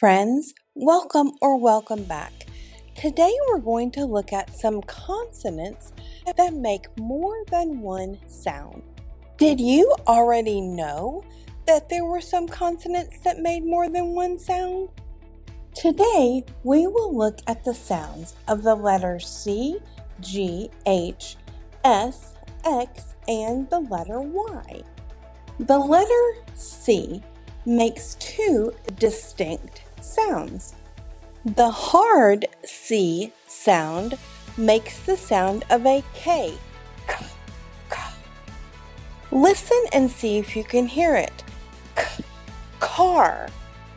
friends, welcome back. Today we're going to look at some consonants that make more than one sound. Did you already know that there were some consonants that made more than one sound? Today we will look at the sounds of the letters C, G, H, S, X, and the letter Y. The letter C makes two distinct sounds. The hard C sound makes the sound of a K. K, K. Listen and see if you can hear it. K, car.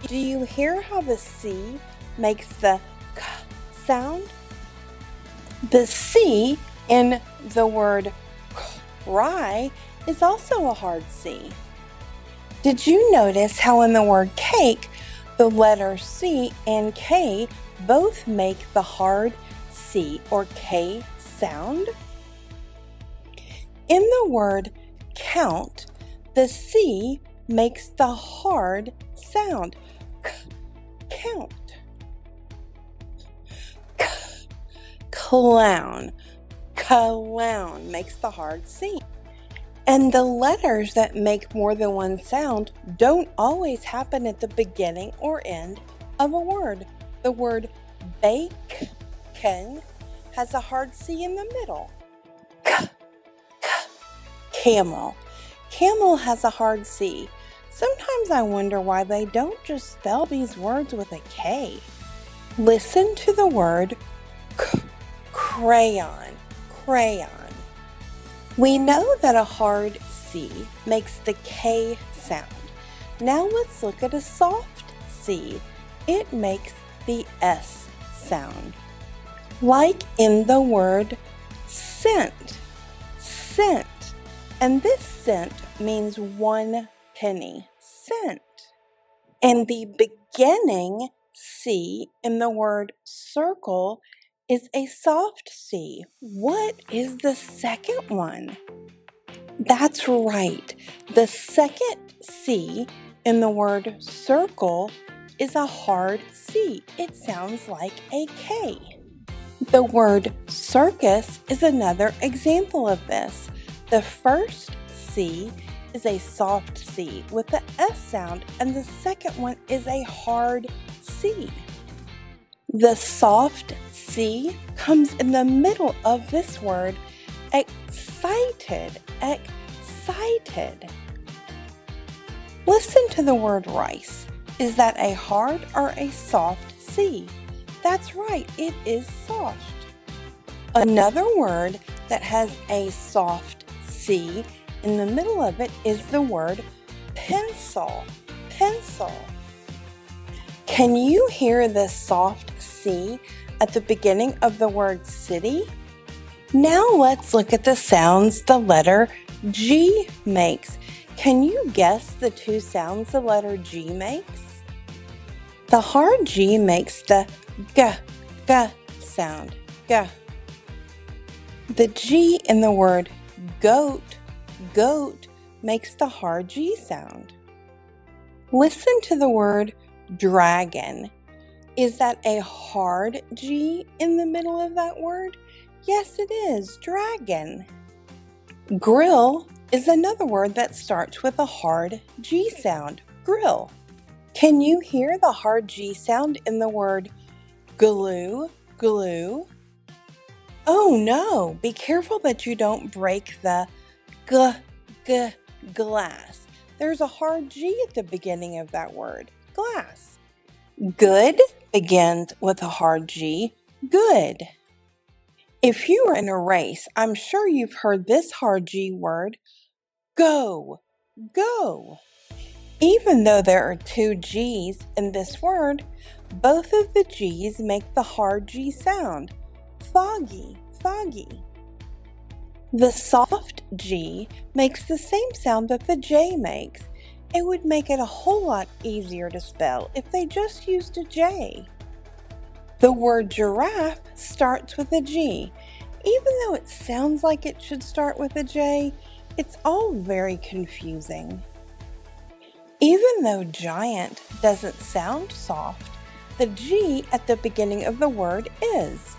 Do you hear how the C makes the K sound? The C in the word cry is also a hard C. Did you notice how in the word cake, the letter C and K both make the hard C or K sound? In the word count, the C makes the hard sound. Count. Clown. Clown makes the hard C. And the letters that make more than one sound don't always happen at the beginning or end of a word. The word bacon has a hard C in the middle. Camel. Camel has a hard C. Sometimes I wonder why they don't just spell these words with a K. Listen to the word crayon. Crayon. We know that a hard C makes the K sound. Now let's look at a soft C. It makes the S sound. Like in the word cent. Cent. And this cent means 1 penny. Cent. And the beginning C in the word circle is a soft C. What is the second one? That's right. The second C in the word circle is a hard C. It sounds like a K. The word circus is another example of this. The first C is a soft C with the S sound, and the second one is a hard C. The soft C comes in the middle of this word, excited, excited. Listen to the word rice. Is that a hard or a soft C? That's right, it is soft. Another word that has a soft C in the middle of it is the word pencil, pencil. Can you hear the soft C at the beginning of the word city? Now let's look at the sounds the letter G makes. Can you guess the two sounds the letter G makes? The hard G makes the G, G sound, G. The G in the word goat, goat makes the hard G sound. Listen to the word dragon. Is that a hard G in the middle of that word? Yes, it is. Dragon. Grill is another word that starts with a hard G sound. Grill. Can you hear the hard G sound in the word glue? Glue. Oh no! Be careful that you don't break the glass. There's a hard G at the beginning of that word. Glass. Good begins with a hard G. Good. If you are in a race, I'm sure you've heard this hard G word. Go. Go. Even though there are two G's in this word, both of the G's make the hard G sound. Foggy. Foggy. The soft G makes the same sound that the J makes. It would make it a whole lot easier to spell if they just used a J. The word giraffe starts with a G. Even though it sounds like it should start with a J, it's all very confusing. Even though giant doesn't sound soft, the G at the beginning of the word is.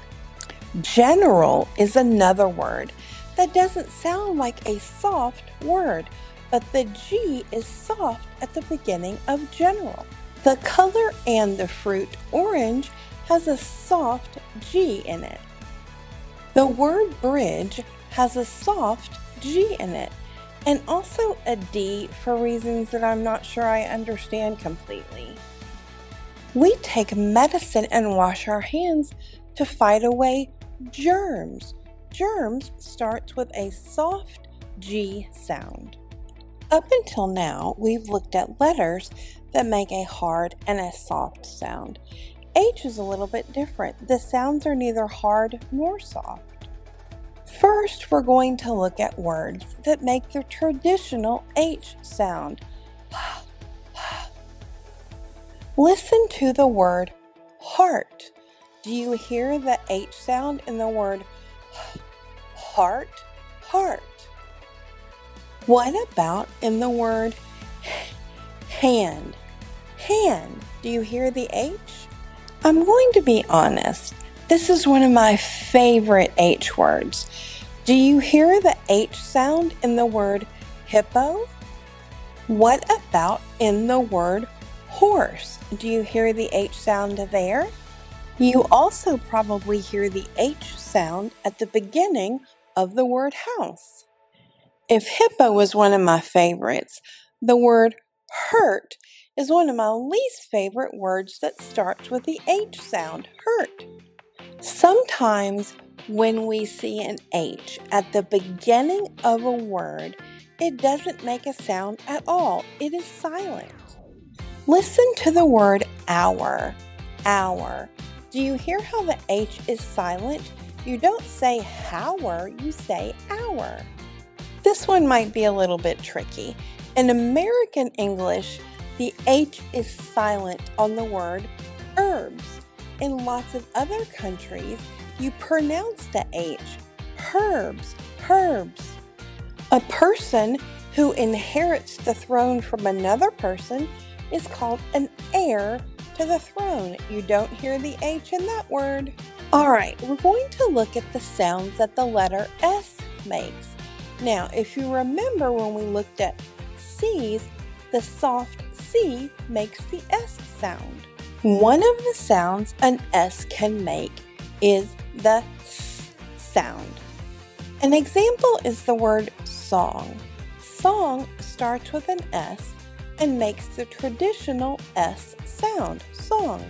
General is another word that doesn't sound like a soft word, but the G is soft at the beginning of general. The color and the fruit orange has a soft G in it. The word bridge has a soft G in it, and also a D for reasons that I'm not sure I understand completely. We take medicine and wash our hands to fight away germs. Germs starts with a soft G sound. Up until now, we've looked at letters that make a hard and a soft sound. H is a little bit different. The sounds are neither hard nor soft. First, we're going to look at words that make the traditional H sound. Listen to the word heart. Do you hear the H sound in the word heart? Heart. What about in the word hand? Hand. Do you hear the H? I'm going to be honest. This is one of my favorite H words. Do you hear the H sound in the word hippo? What about in the word horse? Do you hear the H sound there? You also probably hear the H sound at the beginning of the word house. If hippo was one of my favorites, the word hurt is one of my least favorite words that starts with the H sound, hurt. Sometimes when we see an H at the beginning of a word, it doesn't make a sound at all. It is silent. Listen to the word hour, hour. Do you hear how the H is silent? You don't say hour, you say hour. This one might be a little bit tricky. In American English, the H is silent on the word herbs. In lots of other countries, you pronounce the H, herbs, herbs. A person who inherits the throne from another person is called an heir to the throne. You don't hear the H in that word. All right, we're going to look at the sounds that the letter S makes. Now, if you remember when we looked at C's, the soft C makes the S sound. One of the sounds an S can make is the S sound. An example is the word song. Song starts with an S and makes the traditional S sound, song.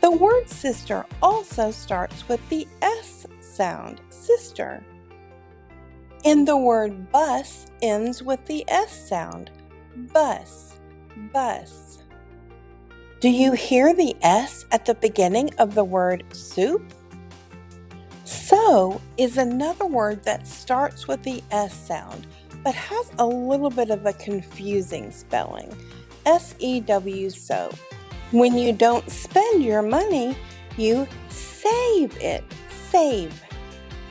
The word sister also starts with the S sound, sister. And the word bus ends with the S sound, bus, bus. Do you hear the S at the beginning of the word soup? So is another word that starts with the S sound, but has a little bit of a confusing spelling. S-E-W, so. When you don't spend your money, you save it, save.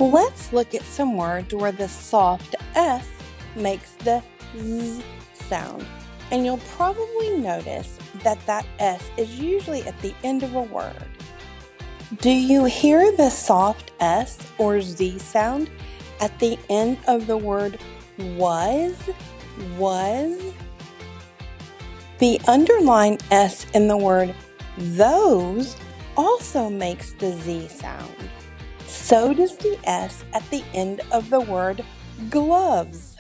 Let's look at some words where the soft S makes the Z sound. And you'll probably notice that that S is usually at the end of a word. Do you hear the soft S or Z sound at the end of the word was? Was? The underlined S in the word those also makes the Z sound. So does the S at the end of the word gloves.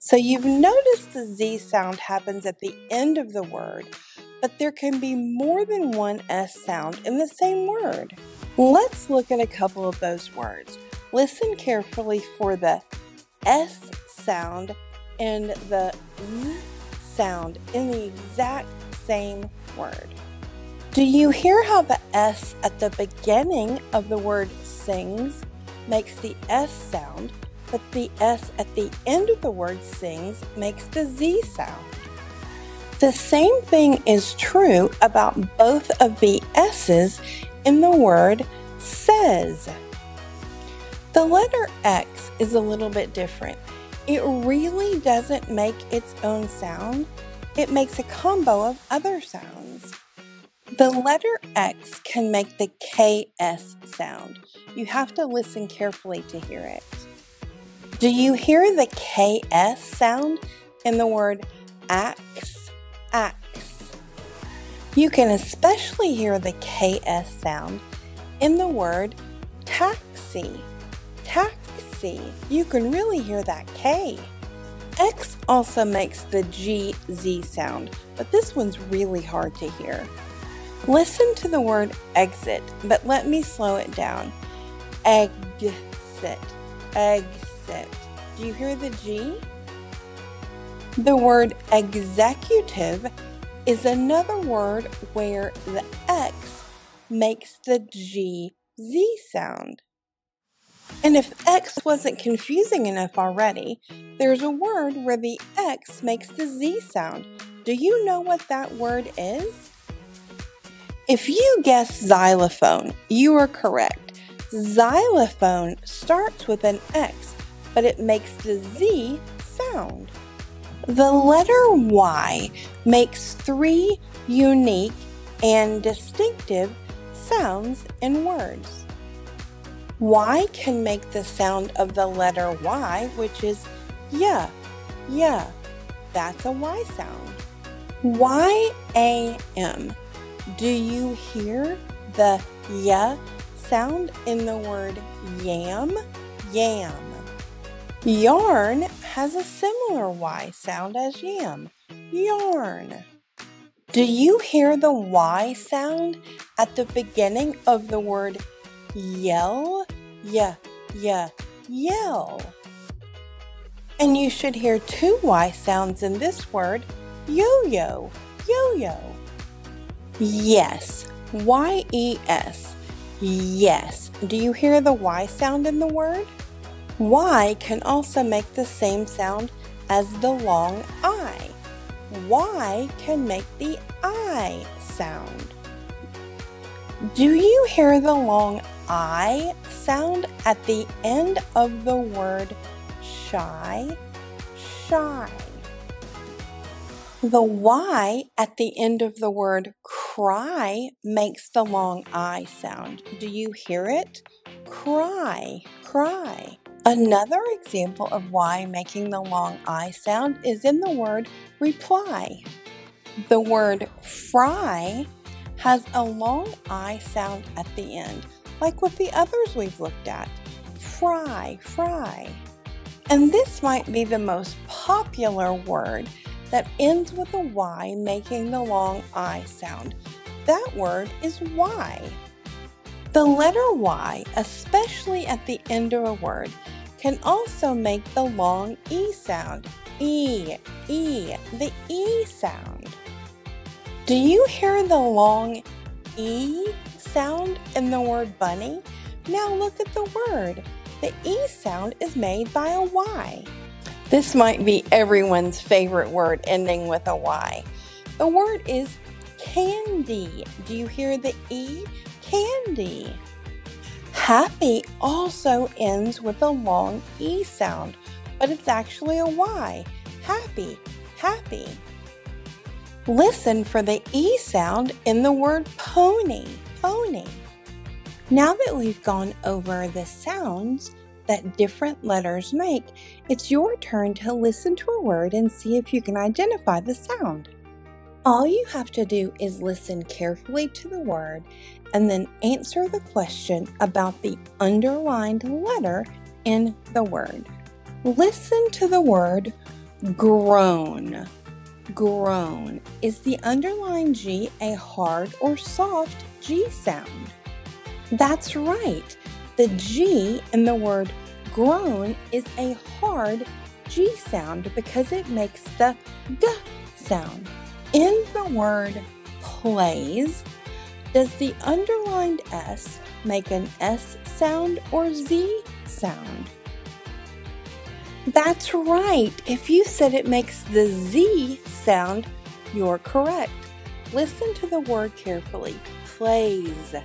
So you've noticed the Z sound happens at the end of the word, but there can be more than one S sound in the same word. Let's look at a couple of those words. Listen carefully for the S sound and the Z sound in the exact same word. Do you hear how the S at the beginning of the word sings makes the S sound, but the S at the end of the word sings makes the Z sound? The same thing is true about both of the S's in the word says. The letter X is a little bit different. It really doesn't make its own sound. It makes a combo of other sounds. The letter X can make the KS sound. You have to listen carefully to hear it. Do you hear the KS sound in the word axe, axe? You can especially hear the KS sound in the word taxi, taxi. You can really hear that K. X also makes the GZ sound, but this one's really hard to hear. Listen to the word exit, but let me slow it down. Exit, exit. Do you hear the G? The word executive is another word where the X makes the GZ sound. And if X wasn't confusing enough already, there's a word where the X makes the Z sound. Do you know what that word is? If you guess xylophone, you are correct. Xylophone starts with an X, but it makes the Z sound. The letter Y makes 3 unique and distinctive sounds in words. Y can make the sound of the letter Y, which is yeah, yeah. That's a Y sound. Y-A-M. Do you hear the yeah sound in the word yam? Yam. Yarn has a similar Y sound as yam. Yarn. Do you hear the Y sound at the beginning of the word yell? Yeah, yeah, yell. And you should hear 2 Y sounds in this word, yo-yo, yo-yo. Yes, Y-E-S, yes. Do you hear the Y sound in the word? Y can also make the same sound as the long I. Y can make the I sound. Do you hear the long I sound at the end of the word shy? Shy. The Y at the end of the word cry makes the long I sound. Do you hear it? Cry, cry. Another example of Y making the long I sound is in the word reply. The word fry has a long I sound at the end, like with the others we've looked at. Fry, fry. And this might be the most popular word that ends with a Y making the long I sound. That word is why. The letter Y, especially at the end of a word, can also make the long E sound. E, E, the E sound. Do you hear the long E sound in the word bunny? Now look at the word. The E sound is made by a Y. This might be everyone's favorite word ending with a Y. The word is candy. Do you hear the E? Candy. Happy also ends with a long E sound, but it's actually a Y. Happy, happy. Listen for the E sound in the word pony, pony. Now that we've gone over the sounds that different letters make, it's your turn to listen to a word and see if you can identify the sound. All you have to do is listen carefully to the word and then answer the question about the underlined letter in the word. Listen to the word groan. Groan. Is the underlined G a hard or soft G sound? That's right. The G in the word groan is a hard G sound because it makes the G sound. In the word plays, does the underlined S make an S sound or Z sound? That's right. If you said it makes the Z sound, you're correct. Listen to the word carefully. Plays.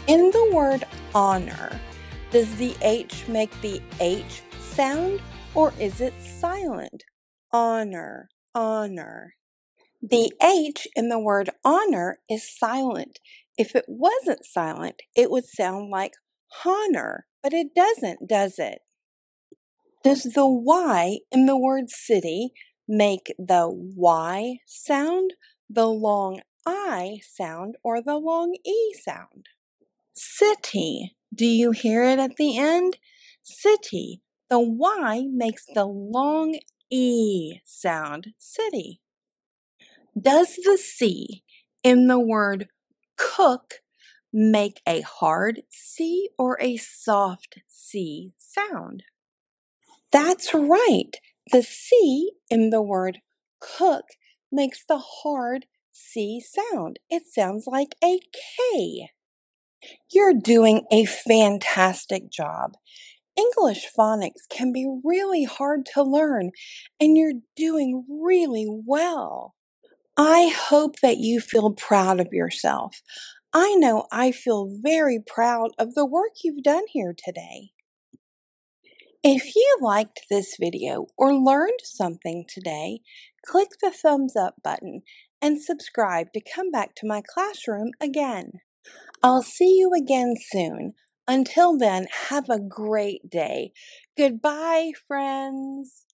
In the word honor, does the H make the H sound or is it silent? Honor, honor. The H in the word honor is silent. If it wasn't silent, it would sound like honor, but it doesn't, does it? Does the Y in the word city make the Y sound, the long I sound, or the long E sound? City. Do you hear it at the end? City. The Y makes the long E sound, city. Does the C in the word cook make a hard C or a soft C sound? That's right. The C in the word cook makes the hard C sound. It sounds like a K. You're doing a fantastic job. English phonics can be really hard to learn, and you're doing really well. I hope that you feel proud of yourself. I know I feel very proud of the work you've done here today. If you liked this video or learned something today, click the thumbs up button and subscribe to come back to my classroom again. I'll see you again soon. Until then, have a great day. Goodbye, friends.